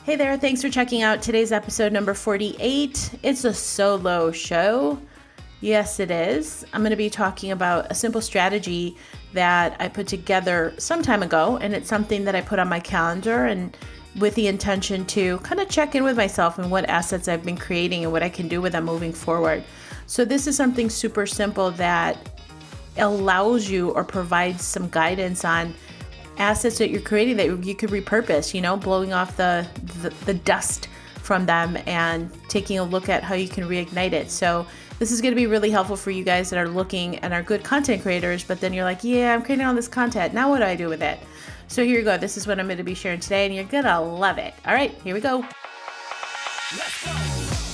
Hey there, thanks for checking out today's episode number 48. It's a solo show. Yes, it is. I'm going to be talking about a simple strategy that I put together some time ago, and it's something that I put on my calendar and with the intention to kind of check in with myself and what assets I've been creating and what I can do with them moving forward. So this is something super simple that allows you or provides some guidance on assets that you're creating that you could repurpose, blowing off the dust from them and taking a look at how you can reignite it. So this is going to be really helpful for you guys that are looking and are good content creators, but then you're like, yeah, I'm creating all this content. Now what do I do with it? So here you go. This is what I'm going to be sharing today, and you're going to love it. All right, here we go. Let's go.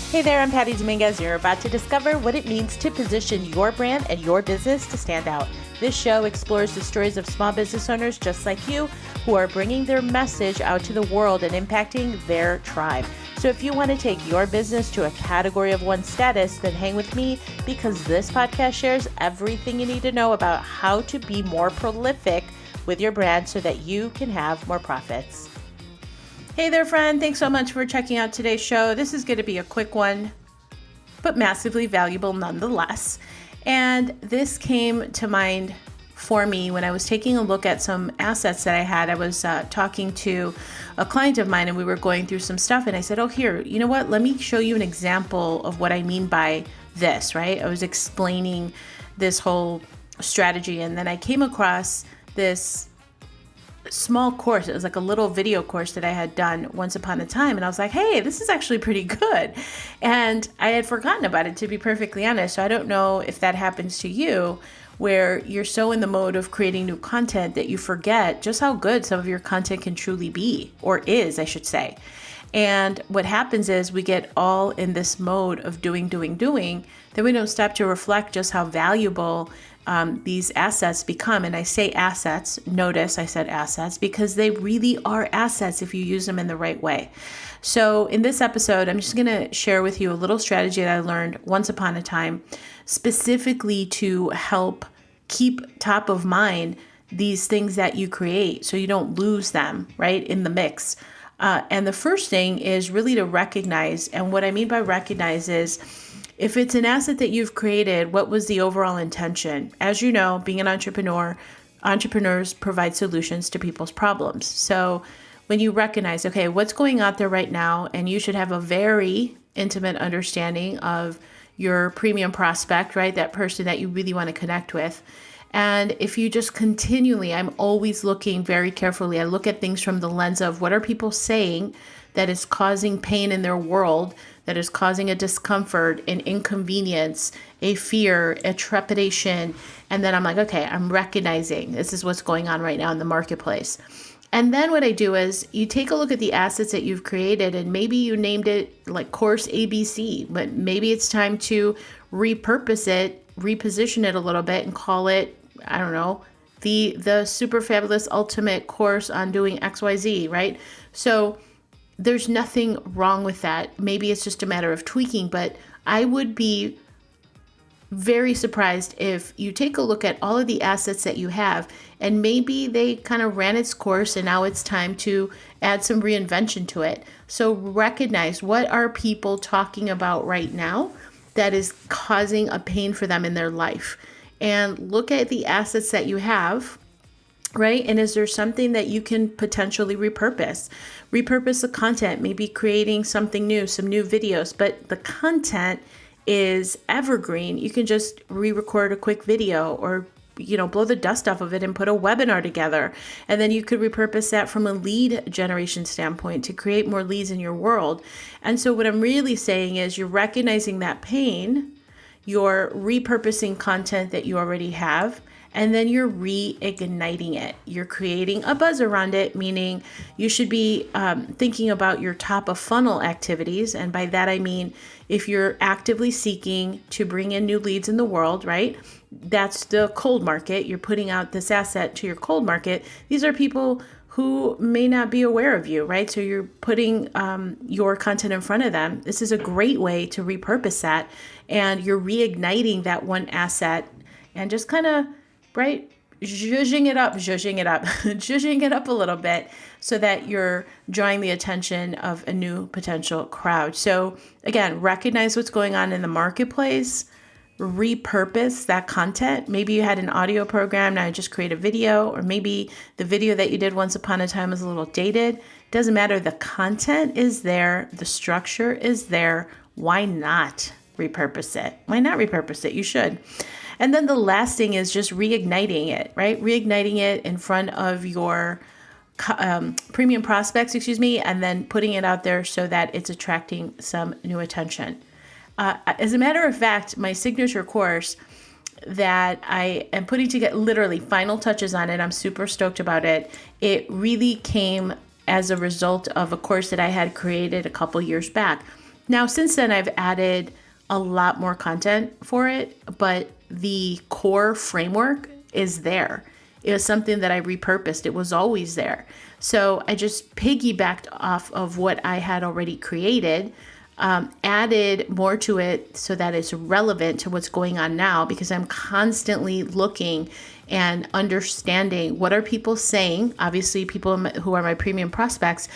Hey there, I'm Patty Dominguez. You're about to discover what it means to position your brand and your business to stand out. This show explores the stories of small business owners just like you who are bringing their message out to the world and impacting their tribe. So if you want to take your business to a category of one status, then hang with me because this podcast shares everything you need to know about how to be more prolific with your brand so that you can have more profits. Hey there, friend. Thanks so much for checking out today's show. This is going to be a quick one, but massively valuable nonetheless. And this came to mind for me when I was taking a look at some assets that I had. I was talking to a client of mine and we were going through some stuff. And I said, here, you know what? Let me show you an example of what I mean by this, right? I was explaining this whole strategy. And then I came across this small course. It was like a little video course that I had done once upon a time. And I was like, hey, this is actually pretty good. And I had forgotten about it, to be perfectly honest. So I don't know if that happens to you, where you're so in the mode of creating new content that you forget just how good some of your content can truly be, or is, I should say. And what happens is we get all in this mode of doing, then we don't stop to reflect just how valuable these assets become. And I say assets, notice I said assets, because they really are assets if you use them in the right way. So in this episode, I'm just going to share with you a little strategy that I learned once upon a time, specifically to help keep top of mind these things that you create so you don't lose them, right, in the mix. And the first thing is really to recognize, and what I mean by recognize is, if it's an asset that you've created, what was the overall intention? As you know, being an entrepreneur, entrepreneurs provide solutions to people's problems. So when you recognize, okay, what's going on there right now, and you should have a very intimate understanding of your premium prospect, right? That person that you really want to connect with. And if you just continually, I'm always looking very carefully. I look at things from the lens of what are people saying that is causing pain in their world, that is causing a discomfort, an inconvenience, a fear, a trepidation. And then I'm like, okay, I'm recognizing this is what's going on right now in the marketplace. And then what I do is you take a look at the assets that you've created, and maybe you named it like course ABC, but maybe it's time to repurpose it, reposition it a little bit and call it, I don't know, the super fabulous ultimate course on doing XYZ, right? So there's nothing wrong with that. Maybe it's just a matter of tweaking, but I would be very surprised if you take a look at all of the assets that you have and maybe they kind of ran its course and now it's time to add some reinvention to it. So recognize, what are people talking about right now that is causing a pain for them in their life? And look at the assets that you have, right? And is there something that you can potentially repurpose? Repurpose the content, maybe creating something new, some new videos, but the content is evergreen. You can just re-record a quick video or, blow the dust off of it and put a webinar together. And then you could repurpose that from a lead generation standpoint to create more leads in your world. And so what I'm really saying is you're recognizing that pain, you're repurposing content that you already have, and then you're reigniting it. You're creating a buzz around it, meaning you should be thinking about your top of funnel activities. And by that, I mean, if you're actively seeking to bring in new leads in the world, right? That's the cold market. You're putting out this asset to your cold market. These are people who may not be aware of you, right? So you're putting your content in front of them. This is a great way to repurpose that. And you're reigniting that one asset and just kind of, right, zhuzhing it up, zhuzhing it up a little bit so that you're drawing the attention of a new potential crowd. So again, recognize what's going on in the marketplace, repurpose that content. Maybe you had an audio program, now you just create a video, or maybe the video that you did once upon a time is a little dated. Doesn't matter. The content is there. The structure is there. Why not repurpose it? Why not repurpose it? You should. And then the last thing is just reigniting it, right? Reigniting it in front of your premium prospects, and then putting it out there so that it's attracting some new attention. As a matter of fact, my signature course that I am putting together, literally final touches on it, I'm super stoked about it. It really came as a result of a course that I had created a couple years back. Now, since then, I've added a lot more content for it, but the core framework is there. It was something that I repurposed. It was always there. So I just piggybacked off of what I had already created, added more to it so that it's relevant to what's going on now, because I'm constantly looking and understanding what are people saying. Obviously, people who are my premium prospects,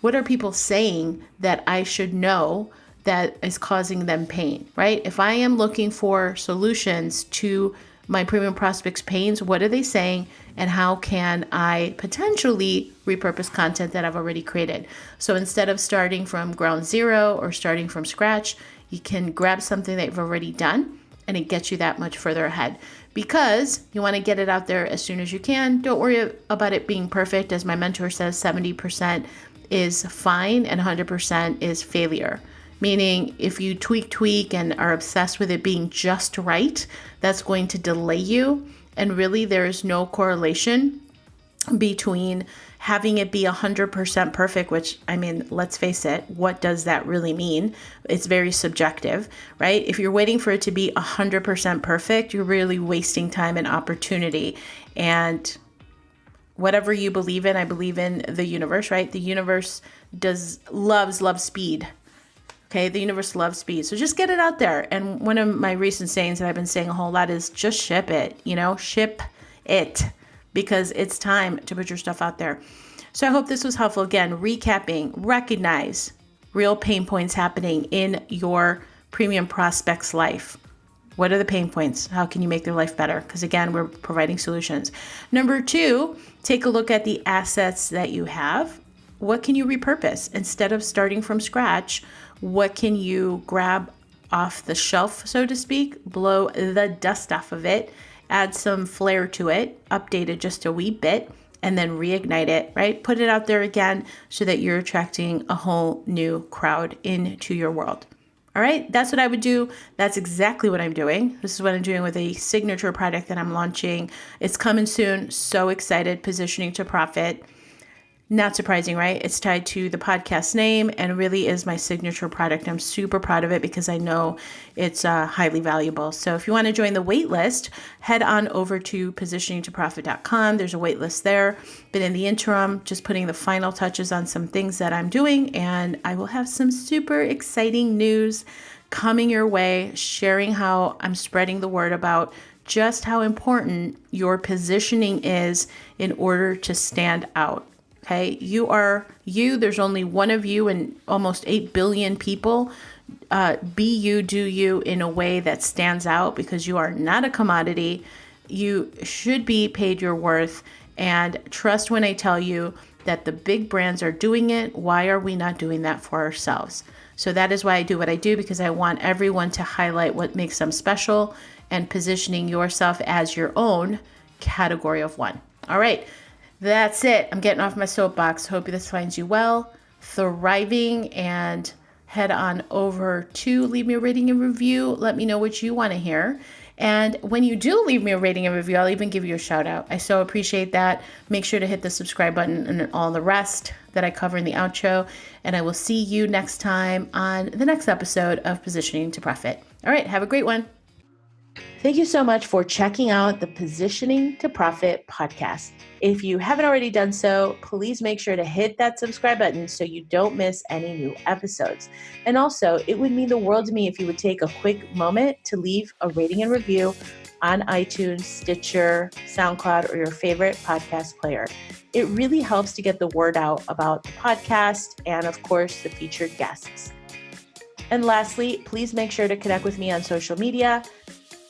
what are people saying that I should know that is causing them pain, right? If I am looking for solutions to my premium prospects' pains, what are they saying, and how can I potentially repurpose content that I've already created? So instead of starting from ground zero or starting from scratch, you can grab something that you've already done and it gets you that much further ahead, because you want to get it out there as soon as you can. Don't worry about it being perfect. As my mentor says, 70% is fine and 100% is failure. Meaning if you tweak and are obsessed with it being just right, that's going to delay you. And really there is no correlation between having it be 100% perfect, which, I mean, let's face it, what does that really mean? It's very subjective, right? If you're waiting for it to be 100% perfect, you're really wasting time and opportunity. And whatever you believe in, I believe in the universe, right? The universe loves speed. Okay, the universe loves speed. So just get it out there. And one of my recent sayings that I've been saying a whole lot is just ship it, ship it, because it's time to put your stuff out there. So I hope this was helpful. Again, recapping, recognize real pain points happening in your premium prospect's life. What are the pain points? How can you make their life better? Because again, we're providing solutions. Number 2, take a look at the assets that you have. What can you repurpose? Instead of starting from scratch, what can you grab off the shelf, so to speak, blow the dust off of it, add some flair to it, update it just a wee bit, and then reignite it, right? Put it out there again so that you're attracting a whole new crowd into your world. All right, that's what I would do. That's exactly what I'm doing. This is what I'm doing with a signature product that I'm launching. It's coming soon. So excited. Positioning to Profit. Not surprising, right? It's tied to the podcast name and really is my signature product. I'm super proud of it because I know it's highly valuable. So if you want to join the wait list, head on over to positioningtoprofit.com. There's a wait list there. But in the interim, just putting the final touches on some things that I'm doing, and I will have some super exciting news coming your way, sharing how I'm spreading the word about just how important your positioning is in order to stand out. Okay, you are you. There's only one of you and almost 8 billion people. Be you, do you in a way that stands out, because you are not a commodity. You should be paid your worth. And trust when I tell you that the big brands are doing it. Why are we not doing that for ourselves? So that is why I do what I do, because I want everyone to highlight what makes them special and positioning yourself as your own category of one. All right. That's it. I'm getting off my soapbox. Hope this finds you well, thriving, and head on over to leave me a rating and review. Let me know what you want to hear. And when you do leave me a rating and review, I'll even give you a shout out. I so appreciate that. Make sure to hit the subscribe button and all the rest that I cover in the outro. And I will see you next time on the next episode of Positioning to Profit. All right. Have a great one. Thank you so much for checking out the Positioning to Profit podcast. If you haven't already done so, please make sure to hit that subscribe button so you don't miss any new episodes. And also, it would mean the world to me if you would take a quick moment to leave a rating and review on iTunes, Stitcher, SoundCloud, or your favorite podcast player. It really helps to get the word out about the podcast and, of course, the featured guests. And lastly, please make sure to connect with me on social media,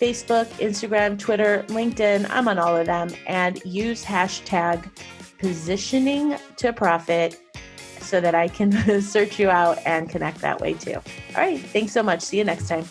Facebook, Instagram, Twitter, LinkedIn. I'm on all of them. And use hashtag positioning to profit so that I can search you out and connect that way too. All right. Thanks so much. See you next time.